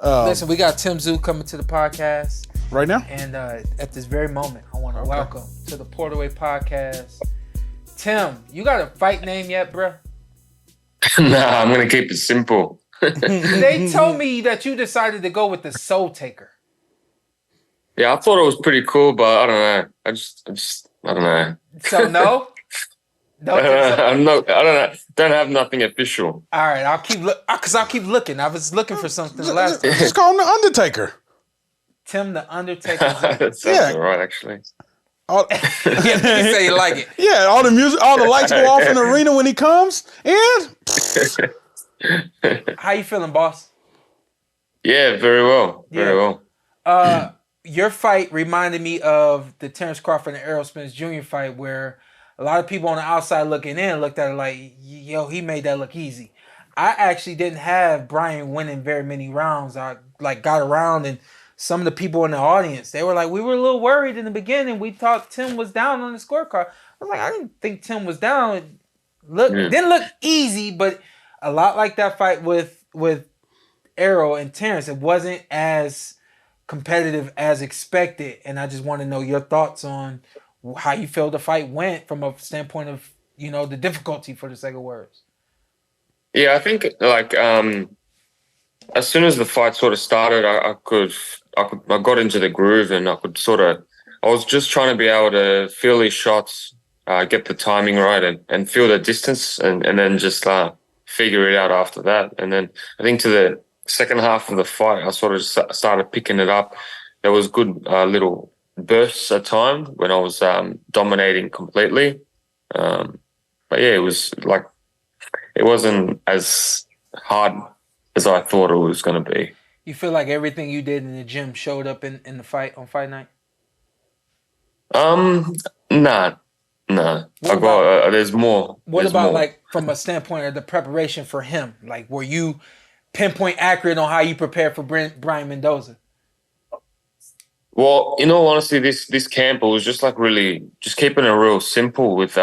Listen, we got Tszyu coming to the podcast right now. And at this very moment, I want to welcome to the PorterWay Podcast. Tim, you got a fight name yet, bruh? Nah, I'm gonna keep it simple. They told me that you decided to go with the Soul Taker. Yeah, I thought it was pretty cool, but I don't know. I don't know. So no? No. I don't know. Don't have nothing official. All right, I'll keep looking. I was looking for something last time. Just call him the Undertaker. Tim the Undertaker. That sounds all right, actually. All, You say you like it. yeah, all the music, all the lights go off in the arena when he comes in. How you feeling, boss? Yeah, very well. Very well. Your fight reminded me of the Terrence Crawford and Errol Spence Jr. fight, where a lot of people on the outside looking in looked at it like, yo, he made that look easy. I actually didn't have Brian winning very many rounds. I got around, and some of the people in the audience, they were like, we were a little worried in the beginning. We thought Tim was down on the scorecard. I was like, I didn't think Tim was down. Didn't look easy, but a lot like that fight with Errol and Terrence, it wasn't as competitive as expected. And I just want to know your thoughts on how you feel the fight went from a standpoint of, the difficulty, for the sake of words. Yeah, I think as soon as the fight sort of started, I got into the groove, and I was just trying to be able to feel these shots, get the timing right, and feel the distance, and then just figure it out after that. And then I think to the second half of the fight, I sort of started picking it up. There was good little bursts at times when I was dominating completely. But yeah, it was it wasn't as hard as I thought it was going to be. You feel like everything you did in the gym showed up in the fight on fight night? Nah. There's more. What about from a standpoint of the preparation for him? Like, were you pinpoint accurate on how you prepared for Brian Mendoza? Well, in all honesty, this camp, it was just really just keeping it real simple with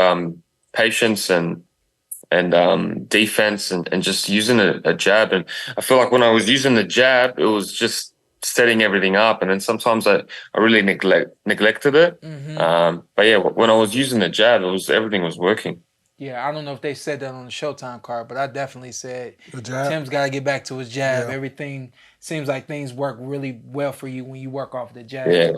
patience and defense and just using a jab. And I feel like when I was using the jab, it was just setting everything up, and then sometimes I really neglected it. Mm-hmm. But yeah, when I was using the jab, everything was working. Yeah, I don't know if they said that on the Showtime card, but I definitely said Tim's got to get back to his jab. Yeah. Everything seems like things work really well for you when you work off the jab. Yeah.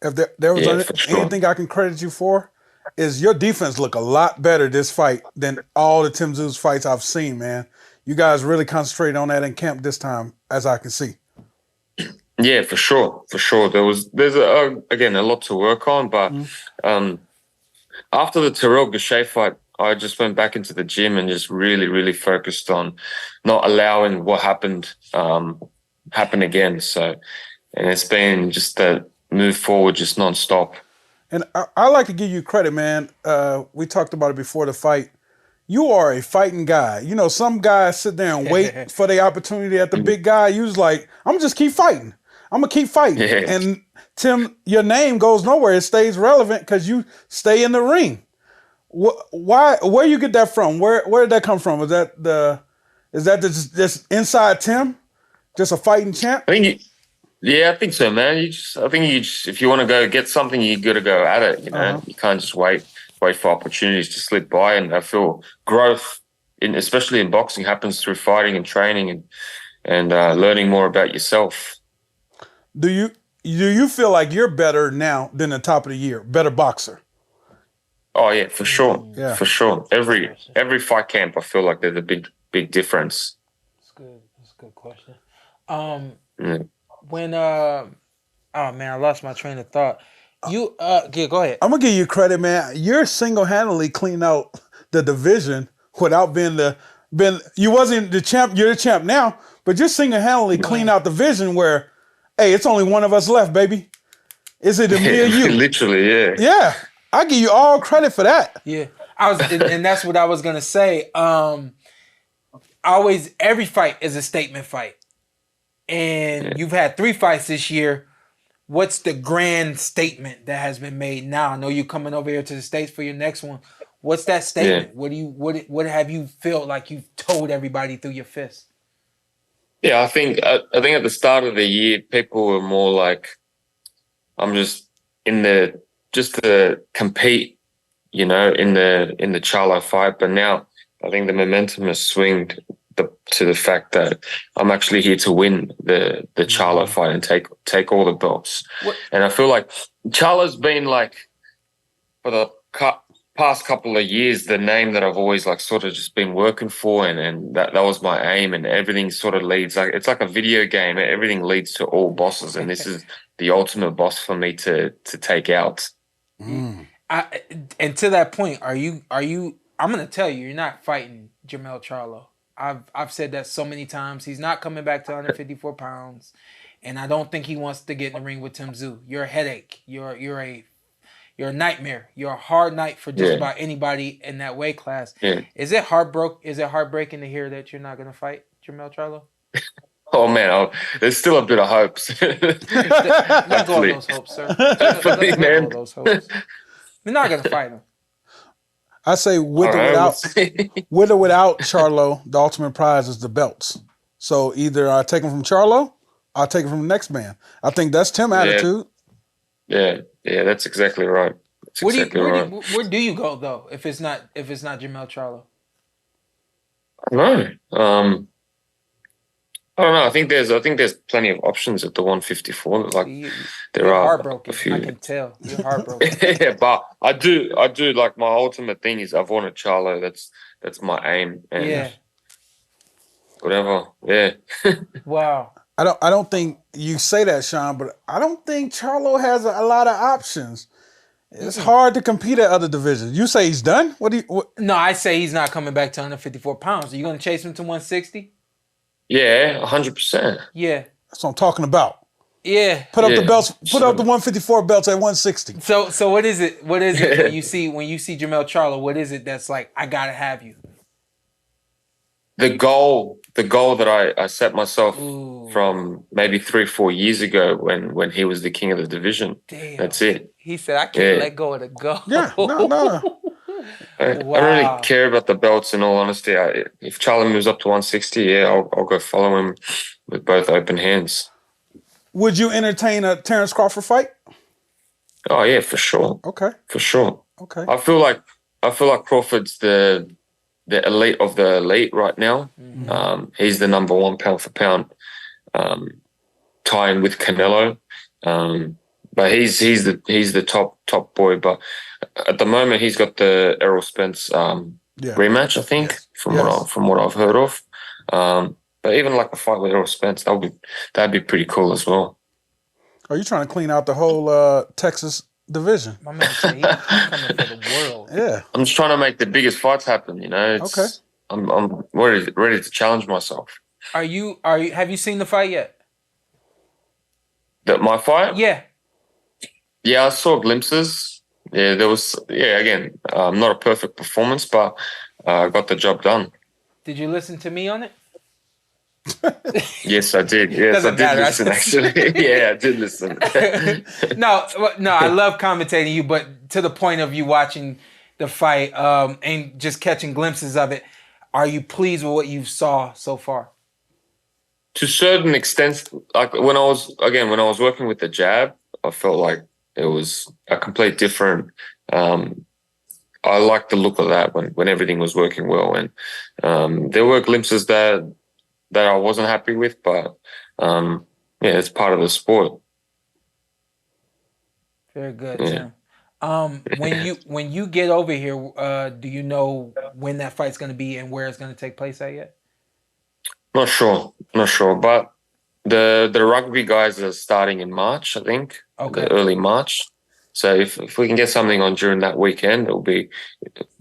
If there was anything I can credit you for, is your defense look a lot better this fight than all the Tszyu fights I've seen, man. You guys really concentrated on that in camp this time, as I can see. Yeah, for sure. There's again a lot to work on, but after the Terrell Gachet fight, I just went back into the gym and just really, really focused on not allowing what happened happen again. So, and it's been just that move forward, just nonstop. And I like to give you credit, man. We talked about it before the fight. You are a fighting guy. Some guys sit there and wait for the opportunity at the big guy. You was like, I'm just keep fighting. I'm going to keep fighting. Yeah. And Tim, your name goes nowhere. It stays relevant because you stay in the ring. Why? Where you get that from? Where did that come from? Is that just inside Tim? Just a fighting champ? I think so, man. If you want to go get something, you got to go at it. You can't just wait for opportunities to slip by. And I feel growth, especially in boxing, happens through fighting and training and learning more about yourself. Do you feel like you're better now than the top of the year? Better boxer? Oh yeah, for sure. Yeah. For sure. Every fight camp, I feel like there's a big difference. That's good. That's a good question. When oh man, I lost my train of thought. You go ahead. I'm gonna give you credit, man. You're single-handedly cleaning out the division without you wasn't the champ. You're the champ now, but you're single-handedly cleaning out the division where, hey, it's only one of us left, baby. Is it me or you? Literally, yeah. Yeah, I give you all credit for that. Yeah, and that's what I was gonna say. Every fight is a statement fight. And you've had 3 fights this year. What's the grand statement that has been made now? I know you're coming over here to the States for your next one. What's that statement? Yeah. What have you felt like you've told everybody through your fist? Yeah, I think at the start of the year, people were more like, I'm just just to compete, in the Charlo fight. But now I think the momentum has swinged to the fact that I'm actually here to win the Charlo fight and take all the belts. What? And I feel like Charlo's been like, for the past couple of years, the name that I've always like sort of just been working for, and that was my aim, and everything sort of leads, like it's like a video game. Everything leads to all bosses, and this is the ultimate boss for me to take out. And to that point, are you? I'm gonna tell you, you're not fighting Jermell Charlo. I've said that so many times. He's not coming back to 154 pounds, and I don't think he wants to get in the ring with Tszyu. You're a headache. You're a nightmare. You're a hard night for just about anybody in that weight class. Yeah. Is it heartbreaking to hear that you're not gonna fight Jermell Charlo? Oh man, there's still a bit of hopes. Let go of those hopes, sir. Let go of those hopes. We're not gonna fight him. I say with or without Charlo, the ultimate prize is the belts. So either I take him from Charlo, I'll take him from the next man. I think that's Tim's attitude. Yeah, that's exactly right. Where do you go though if it's not Jermell Charlo? No. I don't know. I think there's plenty of options at the 154. Like there are heartbroken. a few. I can tell you're heartbroken. Yeah, but I do like my ultimate thing is I've wanted Charlo. That's my aim. And whatever. Yeah. Wow. I don't think you say that, Shawn, but I don't think Charlo has a lot of options. It's hard to compete at other divisions. You say he's done? No, I say he's not coming back to 154 pounds. Are you going to chase him to 160? Yeah, 100%. Yeah. That's what I'm talking about. Yeah. Put up the belts. Put up the 154 belts at 160. So what is it? What is it when you see Jermell Charlo? What is it that's like, I gotta have you? The goal that I set myself from maybe 3-4 years ago when he was the king of the division. Damn. That's it. He said, I can't let go of the goal. Yeah, no. I don't really care about the belts, in all honesty. If Charlo moves up to 160, I'll go follow him with both open hands. Would you entertain a Terence Crawford fight? Oh yeah, for sure. Okay. For sure. Okay. I feel like Crawford's the elite of the elite right now. Mm-hmm. He's the number one pound for pound, tying with Canelo. But he's the top boy. But at the moment, he's got the Errol Spence rematch, I think, from what I've heard of. But even like a fight with Errol Spence, that'd be pretty cool as well. Are you trying to clean out the whole Texas division? My man said he's coming for the world. Yeah, I'm just trying to make the biggest fights happen. Okay. I'm ready to challenge myself. Are you? Have you seen the fight yet? My fight? Yeah. Yeah, I saw glimpses. Yeah, there was. Yeah, again, not a perfect performance, but I got the job done. Did you listen to me on it? Yes, I did. Yes, I did listen. Actually, yeah, I did listen. No, I love commentating you, but to the point of you watching the fight and just catching glimpses of it, are you pleased with what you saw so far? To a certain extent, like when I was working with the jab, I felt like it was a complete different. I liked the look of that when everything was working well, and there were glimpses that I wasn't happy with, but it's part of the sport. Very good, Tim. When you get over here, do you know when that fight's going to be and where it's going to take place at yet? Not sure, but the rugby guys are starting in March, I think. Okay. Early March. So if we can get something on during that weekend,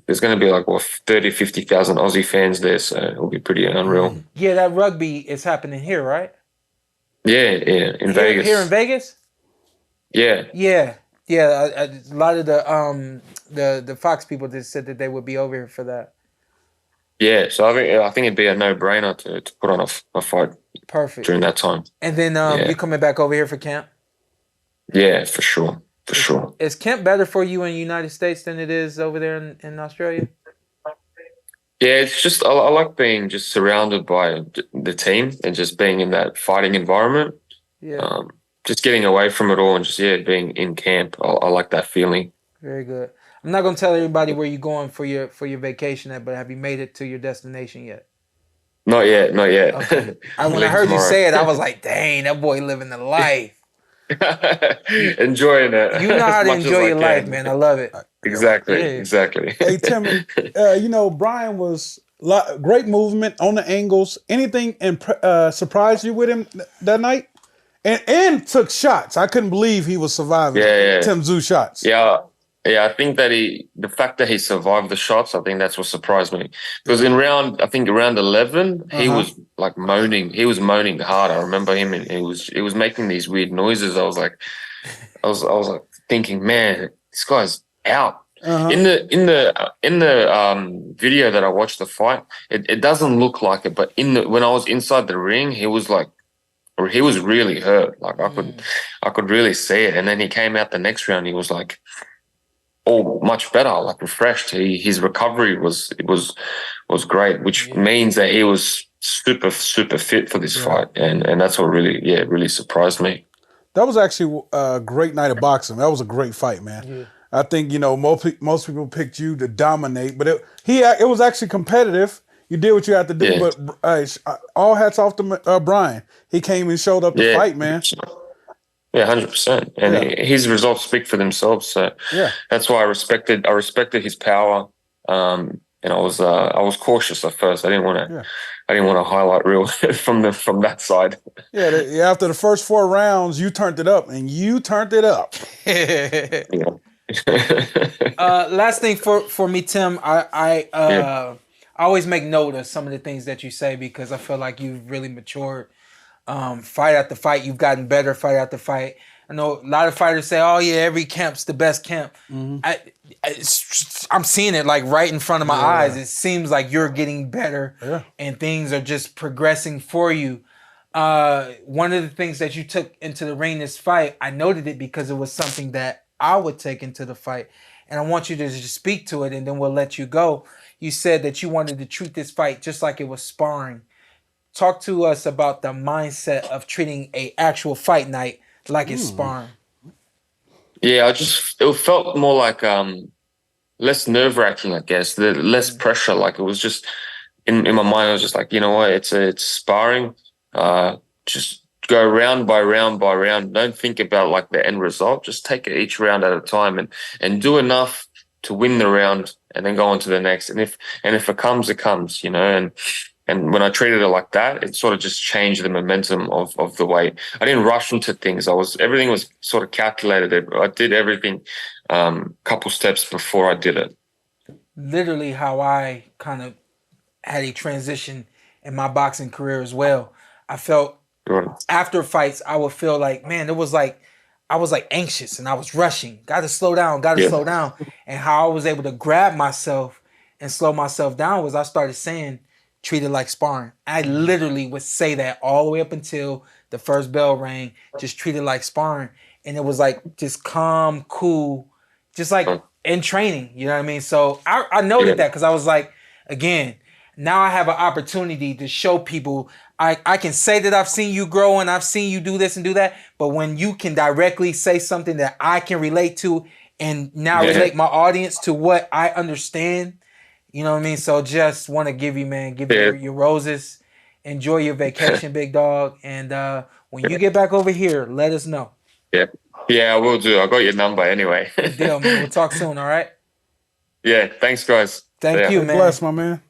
there's going to be like 30, 50,000 Aussie fans there, so it'll be pretty unreal. Yeah, that rugby is happening here, right? Yeah, in Vegas. Here in Vegas? Yeah. Yeah. A lot of the Fox people just said that they would be over here for that. Yeah, so I think it'd be a no-brainer to put on a fight. Perfect. During that time. And then you coming back over here for camp? Yeah, for sure. For sure. Is camp better for you in the United States than it is over there in Australia? Yeah, it's just I like being just surrounded by the team and just being in that fighting environment. Yeah. Just getting away from it all and just being in camp. I like that feeling. Very good. I'm not gonna tell everybody where you're going for your vacation at, but have you made it to your destination yet? Not yet, not yet. Okay. When I Leave heard you tomorrow. say it, I was like, dang, that boy living the life. Enjoying it. You know as how to much as enjoy I your can. life, man. I love it. Exactly, Yeah. exactly. Hey Tim, Brian was great movement on the angles. Anything surprised you with him that night? And took shots. I couldn't believe he was surviving Tim Tszyu shots. Yeah, I think that the fact that he survived the shots, I think that's what surprised me. Because in round 11, he was like moaning. He was moaning hard. I remember him, and he was making these weird noises. I was like thinking, man, this guy's out. In the video that I watched the fight, it doesn't look like it, but when I was inside the ring, he was really hurt. Like I could really see it. And then he came out the next round. He was like, much better, like refreshed. His recovery was great, which means that he was super fit for this fight, and that's what really surprised me. That was actually a great night of boxing. That was a great fight, man. Yeah. I think most people picked you to dominate, but it was actually competitive. You did what you had to do, but all hats off to Brian. He came and showed up to fight, man. Yeah, 100%. And his results speak for themselves. So that's why I respected his power. And I was cautious at first. I didn't want to highlight reel from that side. Yeah. After the first 4 rounds, you turned it up, and you turned it up. Last thing for me, Tim, I always make note of some of the things that you say because I feel like you've really matured. Fight after fight, you've gotten better. Fight after fight. I know a lot of fighters say, "Oh yeah, every camp's the best camp." Mm-hmm. I'm seeing it like right in front of my eyes. It seems like you're getting better, and things are just progressing for you. One of the things that you took into the ring this fight, I noted it because it was something that I would take into the fight, and I want you to just speak to it, and then we'll let you go. You said that you wanted to treat this fight just like it was sparring. Talk to us about the mindset of treating a actual fight night like it's sparring. Yeah, it felt more like less nerve-wracking, I guess. Less pressure. Like it was just in my mind. I was just like, you know what? It's sparring. Just go round by round by round. Don't think about like the end result. Just take it each round at a time and do enough to win the round, and then go on to the next. And if it comes, it comes. And when I treated it like that, it sort of just changed the momentum of the way. I didn't rush into things. Everything was sort of calculated. I did everything couple steps before I did it. Literally how I kind of had a transition in my boxing career as well. I felt after fights, I would feel like, man, it was like I was like anxious and I was rushing. Got to slow down. And how I was able to grab myself and slow myself down was I started saying, treat it like sparring. I literally would say that all the way up until the first bell rang, just treat it like sparring. And it was like just calm, cool, just like in training, you know what I mean? So I noted that because I was like, again, now I have an opportunity to show people I can say that I've seen you grow and I've seen you do this and do that, but when you can directly say something that I can relate to and now relate my audience to what I understand, you know what I mean? So just want to give you your roses. Enjoy your vacation, big dog. And when you get back over here, let us know. Yeah, I will do. I got your number anyway. Good deal, man. We'll talk soon, all right? Yeah, thanks, guys. Thank you, man. Bless, my man.